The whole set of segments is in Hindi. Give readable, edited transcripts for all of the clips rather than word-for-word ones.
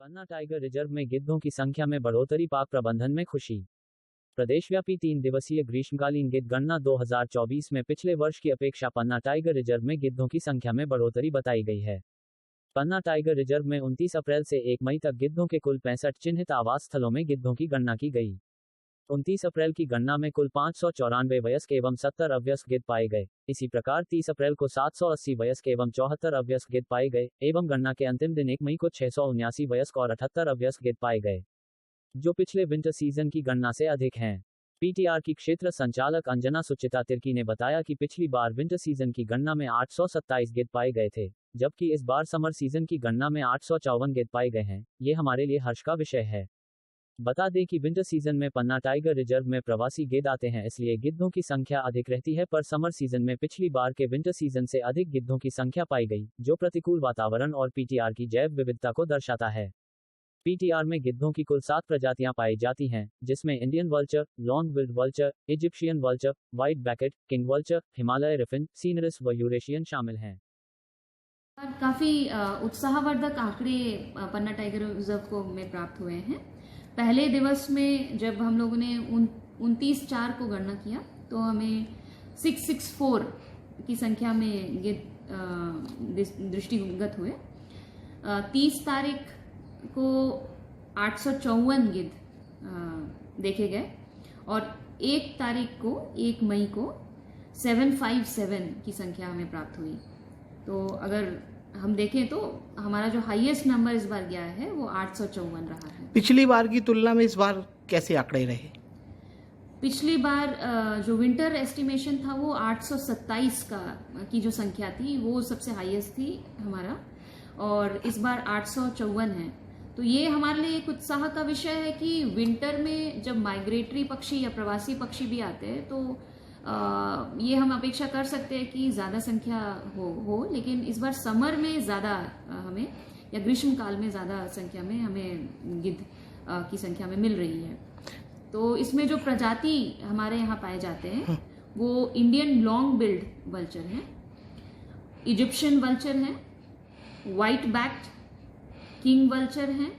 पन्ना टाइगर रिजर्व में गिद्धों की संख्या में बढ़ोतरी, पाक प्रबंधन में खुशी। प्रदेशव्यापी 3 दिवसीय ग्रीष्मकालीन गिद्ध गणना 2024 में पिछले वर्ष की अपेक्षा पन्ना टाइगर रिजर्व में गिद्धों की संख्या में बढ़ोतरी बताई गई है। पन्ना टाइगर रिजर्व में 29 अप्रैल से 1 मई तक गिद्धों के कुल 65 चिन्हित आवास स्थलों में गिद्धों की गणना की गई। 29 अप्रैल की गणना में कुल 594 वयस्क एवं 70 अवयस्क गिद्ध पाए गए। इसी प्रकार 30 अप्रैल को 780 वयस्क एवं 74 अवयस्क गिद्ध पाए गए एवं गणना के अंतिम दिन 1 मई को 679 वयस्क और 78 अवयस्क गिद्ध पाए गए, जो पिछले विंटर सीजन की गणना से अधिक हैं। पीटीआर की क्षेत्र संचालक अंजना सुचिता तिर्की ने बताया कि पिछली बार विंटर सीजन की गणना में 827 गिद्ध पाए गए थे, जबकि इस बार समर सीजन की गणना में 854 गिद्ध पाए गए हैं। ये हमारे लिए हर्ष का विषय है। बता दें कि विंटर सीजन में पन्ना टाइगर रिजर्व में प्रवासी गिद्ध आते हैं, इसलिए गिद्धों की संख्या अधिक रहती है, पर समर सीजन में पिछली बार के विंटर सीजन से अधिक गिद्धों की संख्या पाई गई, जो प्रतिकूल वातावरण और पीटीआर की जैव विविधता को दर्शाता है। पीटीआर में गिद्धों की कुल 7 प्रजातियां पाई जाती हैं, जिसमें Indian vulture, long billed vulture, Egyptian vulture, white backed, king vulture, Himalaya griffon, cinereous व यूरेशियन शामिल हैं। काफ़ी उत्साहवर्धक आंकड़े पन्ना टाइगर रिजर्व को में प्राप्त हुए हैं। पहले दिवस में जब हम लोगों ने 29/4 को गणना किया तो हमें 664 की संख्या में गिद्ध दृष्टिगत हुए। 30 तारीख को 854 गिद्ध देखे गए और 1 तारीख को 1 मई को 757 की संख्या हमें प्राप्त हुई। तो अगर हम देखें तो हमारा जो हाईएस्ट नंबर इस बार गया है वो 854 रहा है। पिछली बार की तुलना में इस बार कैसे आंकड़े रहे? पिछली बार जो विंटर एस्टिमेशन था वो 827 की जो संख्या थी वो सबसे हाईएस्ट थी हमारा, और इस बार 854 है। तो ये हमारे लिए एक उत्साह का विषय है कि विंटर में जब माइग्रेटरी पक्षी या प्रवासी पक्षी भी आते हैं तो ये हम अपेक्षा कर सकते हैं कि ज़्यादा संख्या हो, लेकिन इस बार समर में ज़्यादा हमें या ग्रीष्म काल में ज़्यादा संख्या में हमें गिद्ध की संख्या में मिल रही है। तो इसमें जो प्रजाति हमारे यहाँ पाए जाते हैं वो इंडियन लॉन्ग बिल्ड वल्चर हैं, इजिप्शियन वल्चर हैं, व्हाइट बैक्ड, किंग वल्चर हैं,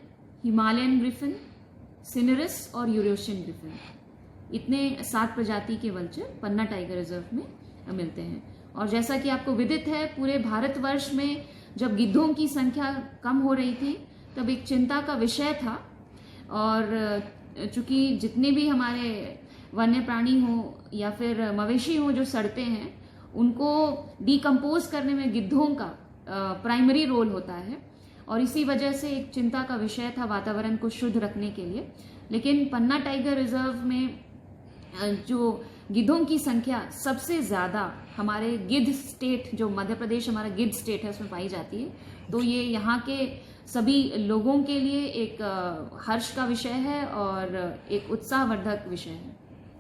हिमालयन ग्रिफिन, सिनरिस और यूरेशियन ग्रिफिन। इतने 7 प्रजाति के वल्चर पन्ना टाइगर रिजर्व में मिलते हैं। और जैसा कि आपको विदित है, पूरे भारतवर्ष में जब गिद्धों की संख्या कम हो रही थी तब एक चिंता का विषय था, और चूंकि जितने भी हमारे वन्य प्राणी हो या फिर मवेशी हो जो सड़ते हैं, उनको डिकम्पोज करने में गिद्धों का प्राइमरी रोल होता है, और इसी वजह से एक चिंता का विषय था वातावरण को शुद्ध रखने के लिए। लेकिन पन्ना टाइगर रिजर्व में जो गिद्धों की संख्या सबसे ज़्यादा हमारे गिद्ध स्टेट, जो मध्य प्रदेश हमारा गिद्ध स्टेट है, उसमें पाई जाती है। तो ये यहाँ के सभी लोगों के लिए एक हर्ष का विषय है और एक उत्साहवर्धक विषय है।